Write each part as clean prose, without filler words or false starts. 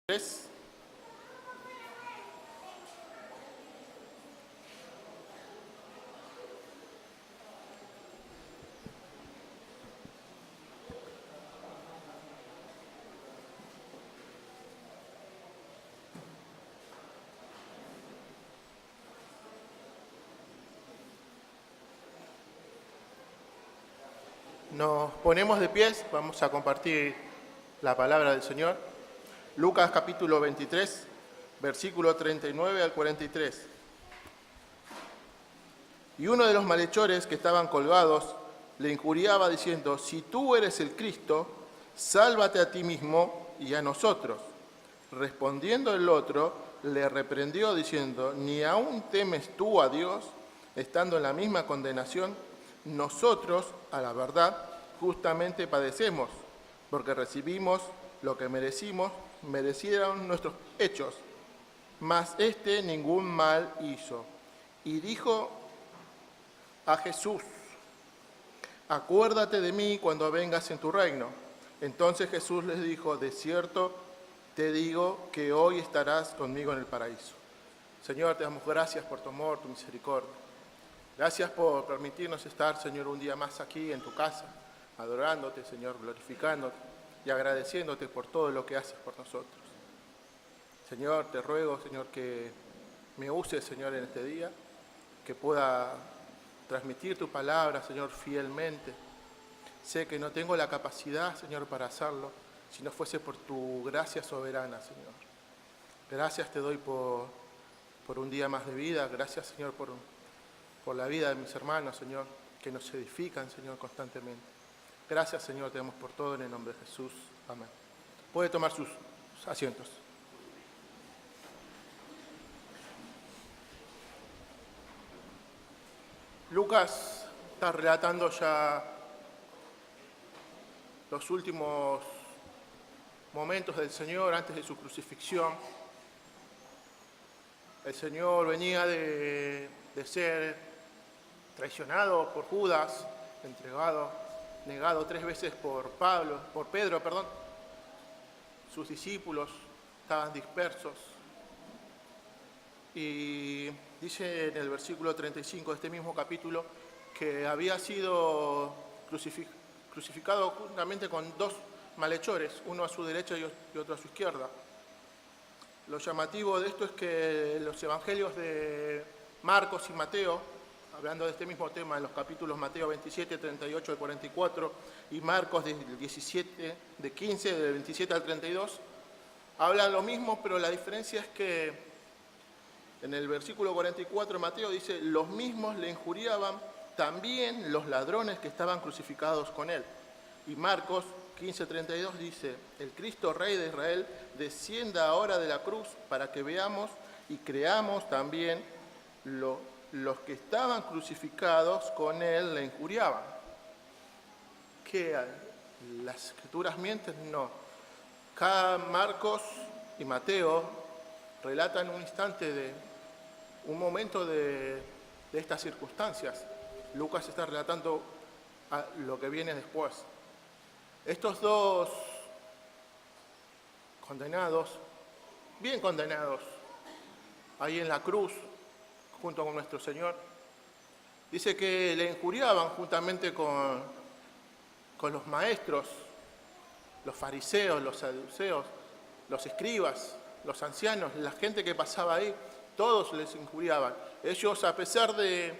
3. Nos ponemos de pies, vamos a compartir la palabra del Señor. Lucas capítulo 23, versículo 39 al 43. Y uno de los malhechores que estaban colgados le injuriaba diciendo: si tú eres el Cristo, sálvate a ti mismo y a nosotros. Respondiendo el otro, le reprendió diciendo: ¿ni aún temes tú a Dios, estando en la misma condenación? Nosotros, a la verdad, justamente padecemos, porque recibimos lo que merecieron nuestros hechos, mas éste ningún mal hizo. Y dijo a Jesús: acuérdate de mí cuando vengas en tu reino. Entonces Jesús les dijo: de cierto te digo que hoy estarás conmigo en el paraíso. Señor, te damos gracias por tu amor, tu misericordia. Gracias por permitirnos estar, Señor, un día más aquí en tu casa, adorándote, Señor, glorificándote y agradeciéndote por todo lo que haces por nosotros. Señor, te ruego, Señor, que me uses, Señor, en este día, que pueda transmitir tu palabra, Señor, fielmente. Sé que no tengo la capacidad, Señor, para hacerlo, si no fuese por tu gracia soberana, Señor. Gracias te doy por un día más de vida. Gracias, Señor, por la vida de mis hermanos, Señor, que nos edifican, Señor, constantemente. Gracias, Señor, te damos por todo en el nombre de Jesús. Amén. Puede tomar sus asientos. Lucas está relatando ya los últimos momentos del Señor antes de su crucifixión. El Señor venía de ser traicionado por Judas, negado 3 veces por Pedro. Sus discípulos estaban dispersos. Y dice en el versículo 35 de este mismo capítulo que había sido crucificado juntamente con 2 malhechores, uno a su derecha y otro a su izquierda. Lo llamativo de esto es que los evangelios de Marcos y Mateo, hablando de este mismo tema en los capítulos Mateo 27, 38 al 44 y Marcos del 15, del 27 al 32, hablan lo mismo, pero la diferencia es que en el versículo 44 Mateo dice: los mismos le injuriaban también los ladrones que estaban crucificados con él. Y Marcos 15:32 dice: el Cristo Rey de Israel descienda ahora de la cruz para que veamos y creamos también los que estaban crucificados con él le injuriaban. ¿Qué? ¿Las escrituras mienten? No. Cada Marcos y Mateo relatan un momento de estas circunstancias. Lucas está relatando lo que viene después. Estos 2 condenados, bien condenados, ahí en la cruz, junto con nuestro Señor, dice que le injuriaban juntamente con los maestros, los fariseos, los saduceos, los escribas, los ancianos, la gente que pasaba ahí, todos les injuriaban. Ellos, a pesar de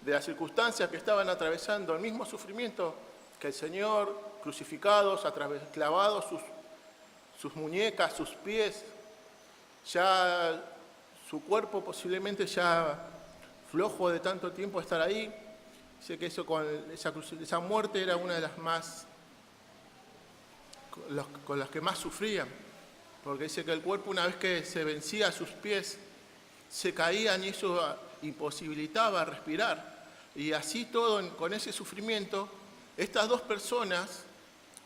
las circunstancias que estaban atravesando, el mismo sufrimiento que el Señor, crucificados, clavados sus muñecas, sus pies, ya su cuerpo posiblemente ya flojo de tanto tiempo estar ahí. Dice que esa muerte era una de las más, con las que más sufrían, porque dice que el cuerpo, una vez que se vencía a sus pies, se caían y eso imposibilitaba respirar. Y así todo, con ese sufrimiento, estas 2 personas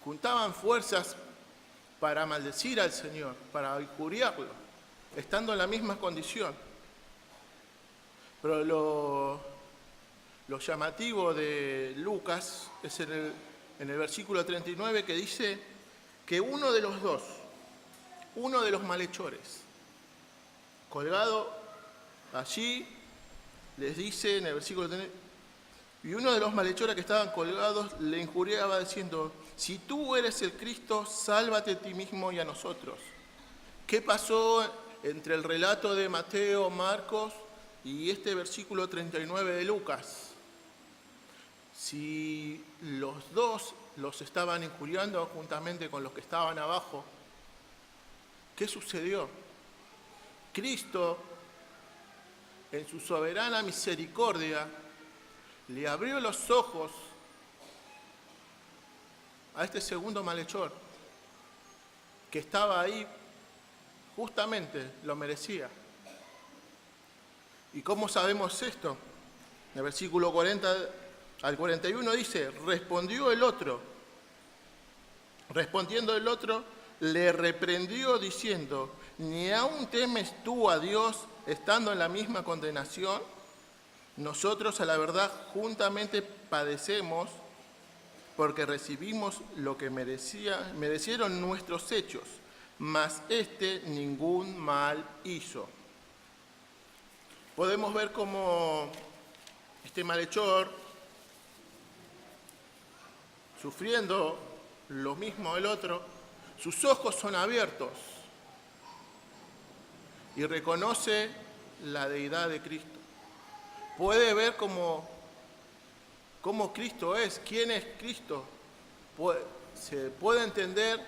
juntaban fuerzas para maldecir al Señor, para injuriarlo, estando en la misma condición. Pero lo llamativo de Lucas es en el versículo 39, que dice que uno de los 2, uno de los malhechores, colgado allí, les dice en el versículo 3, y uno de los malhechores que estaban colgados le injuriaba diciendo: si tú eres el Cristo, sálvate a ti mismo y a nosotros. ¿Qué pasó entre el relato de Mateo, Marcos y este versículo 39 de Lucas? Si los dos los estaban injuriando juntamente con los que estaban abajo, ¿qué sucedió? Cristo, en su soberana misericordia, le abrió los ojos a este segundo malhechor, que estaba ahí, justamente lo merecía. ¿Y cómo sabemos esto? En el versículo 40 al 41 dice: respondiendo el otro, le reprendió diciendo: ¿ni aún temes tú a Dios estando en la misma condenación? Nosotros a la verdad juntamente padecemos porque recibimos lo que merecieron nuestros hechos, mas éste ningún mal hizo. Podemos ver cómo este malhechor, sufriendo lo mismo del otro, sus ojos son abiertos y reconoce la deidad de Cristo. Puede ver cómo Cristo es, quién es Cristo. Se puede entender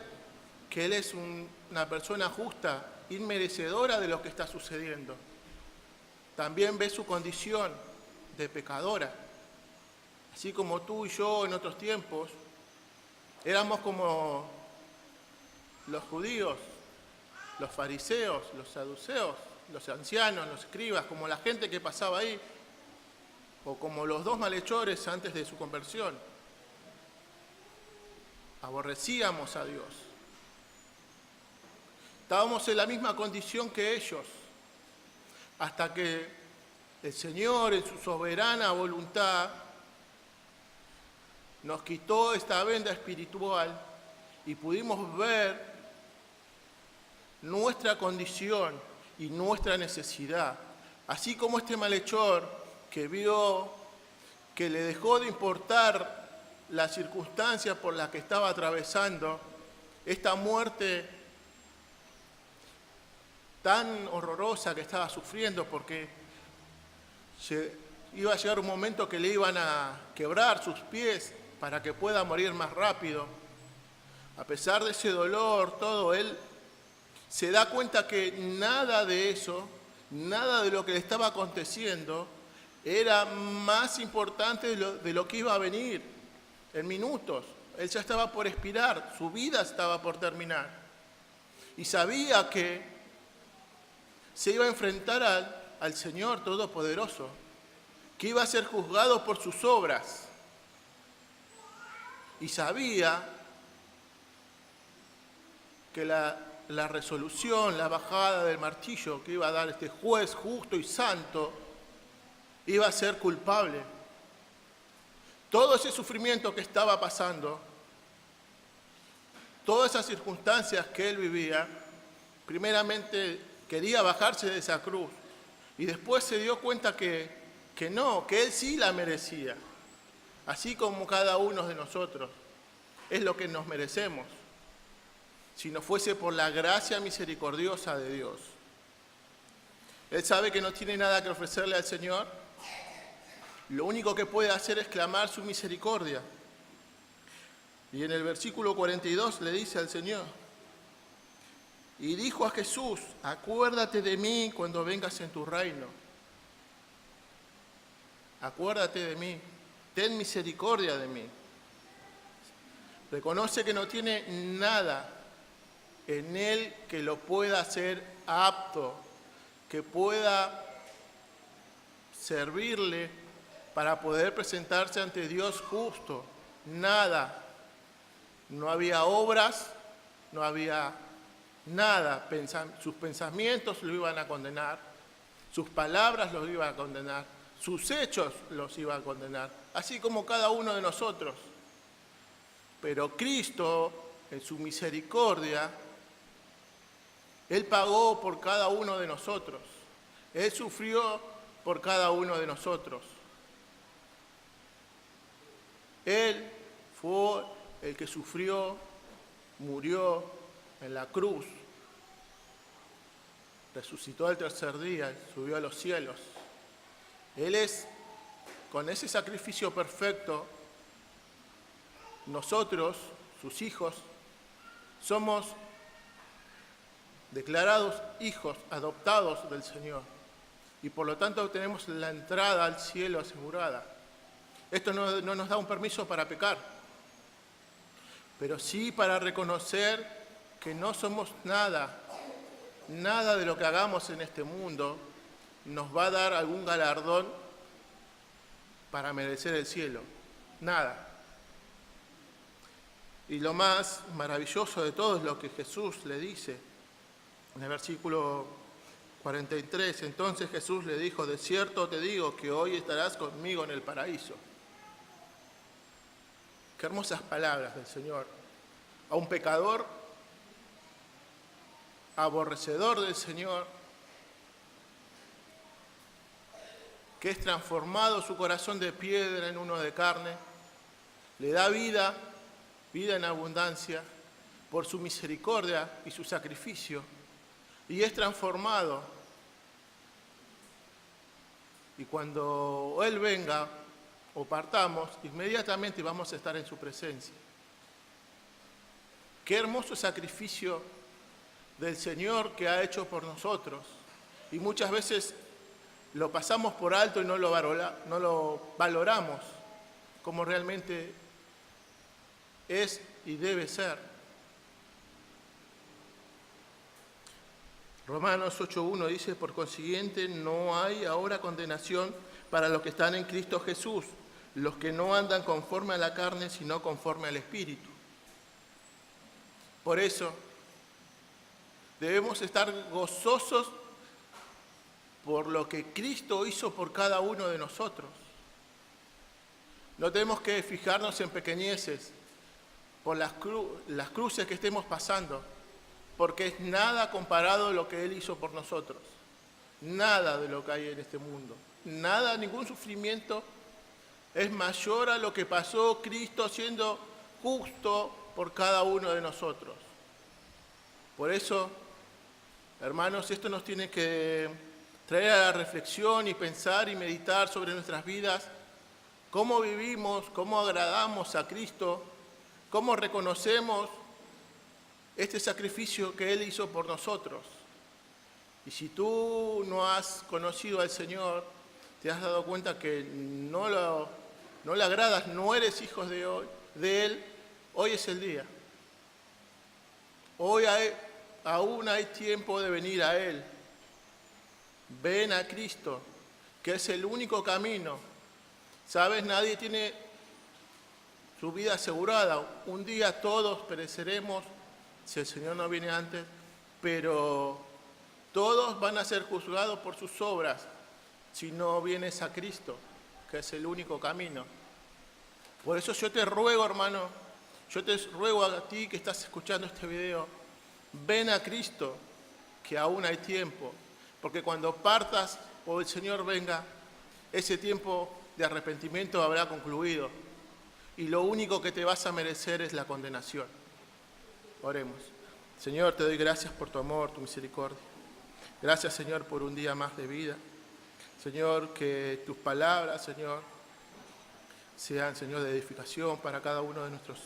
que Él es una persona justa, inmerecedora de lo que está sucediendo. También ve su condición de pecadora. Así como tú y yo en otros tiempos éramos como los judíos, los fariseos, los saduceos, los ancianos, los escribas, como la gente que pasaba ahí, o como los dos malhechores antes de su conversión. Aborrecíamos a Dios. Estábamos en la misma condición que ellos, hasta que el Señor, en su soberana voluntad, nos quitó esta venda espiritual y pudimos ver nuestra condición y nuestra necesidad. Así como este malhechor que vio que le dejó de importar la circunstancia por la que estaba atravesando, esta muerte tan horrorosa que estaba sufriendo, porque iba a llegar un momento que le iban a quebrar sus pies para que pueda morir más rápido. A pesar de ese dolor, todo, él se da cuenta que nada de eso, nada de lo que le estaba aconteciendo, era más importante de lo que iba a venir en minutos. Él ya estaba por expirar, su vida estaba por terminar. Y sabía que se iba a enfrentar al Señor Todopoderoso, que iba a ser juzgado por sus obras. Y sabía que la resolución, la bajada del martillo que iba a dar este juez justo y santo, iba a ser culpable. Todo ese sufrimiento que estaba pasando, todas esas circunstancias que él vivía, primeramente quería bajarse de esa cruz y después se dio cuenta que no, que él sí la merecía, así como cada uno de nosotros. Es lo que nos merecemos, si no fuese por la gracia misericordiosa de Dios. Él sabe que no tiene nada que ofrecerle al Señor. Lo único que puede hacer es clamar su misericordia. Y en el versículo 42 le dice al Señor: y dijo a Jesús: acuérdate de mí cuando vengas en tu reino. Acuérdate de mí, ten misericordia de mí. Reconoce que no tiene nada en él que lo pueda hacer apto, que pueda servirle para poder presentarse ante Dios justo. Nada. No había obras, no había nada. Sus pensamientos lo iban a condenar, sus palabras los iban a condenar, sus hechos los iban a condenar, así como cada uno de nosotros. Pero Cristo, en su misericordia, Él pagó por cada uno de nosotros. Él sufrió por cada uno de nosotros. Él fue el que sufrió, murió en la cruz, resucitó al tercer día y subió a los cielos. Él es, con ese sacrificio perfecto, nosotros, sus hijos, somos declarados hijos adoptados del Señor y por lo tanto tenemos la entrada al cielo asegurada. Esto no nos da un permiso para pecar, pero sí para reconocer que no somos nada de lo que hagamos en este mundo nos va a dar algún galardón para merecer el cielo. Nada. Y lo más maravilloso de todo es lo que Jesús le dice. En el versículo 43, entonces Jesús le dijo, de cierto te digo que hoy estarás conmigo en el paraíso. Qué hermosas palabras del Señor. A un pecador, aborrecedor del Señor, que es transformado su corazón de piedra en uno de carne, le da vida en abundancia, por su misericordia y su sacrificio, y es transformado. Y cuando Él venga o partamos, inmediatamente vamos a estar en su presencia. Qué hermoso sacrificio del Señor que ha hecho por nosotros. Y muchas veces lo pasamos por alto y no lo valoramos como realmente es y debe ser. Romanos 8:1 dice, por consiguiente, no hay ahora condenación para los que están en Cristo Jesús, los que no andan conforme a la carne, sino conforme al Espíritu. Por eso, debemos estar gozosos por lo que Cristo hizo por cada uno de nosotros. No tenemos que fijarnos en pequeñeces, por las cruces que estemos pasando, porque es nada comparado a lo que Él hizo por nosotros. Nada de lo que hay en este mundo. Nada, ningún sufrimiento es mayor a lo que pasó Cristo siendo justo por cada uno de nosotros. Por eso, hermanos, esto nos tiene que traer a la reflexión y pensar y meditar sobre nuestras vidas, cómo vivimos, cómo agradamos a Cristo, cómo reconocemos este sacrificio que Él hizo por nosotros. Y si tú no has conocido al Señor, te has dado cuenta que no le agradas, no eres hijo de Él, hoy es el día. Hoy aún hay tiempo de venir a Él. Ven a Cristo, que es el único camino. ¿Sabes? Nadie tiene su vida asegurada. Un día todos pereceremos, si el Señor no viene antes, pero todos van a ser juzgados por sus obras si no vienes a Cristo, que es el único camino. Por eso yo te ruego, hermano, yo te ruego a ti que estás escuchando este video, ven a Cristo, que aún hay tiempo, porque cuando partas o el Señor venga, ese tiempo de arrepentimiento habrá concluido y lo único que te vas a merecer es la condenación. Oremos. Señor, te doy gracias por tu amor, tu misericordia. Gracias, Señor, por un día más de vida. Señor, que tus palabras, Señor, sean, Señor, de edificación para cada uno de nuestros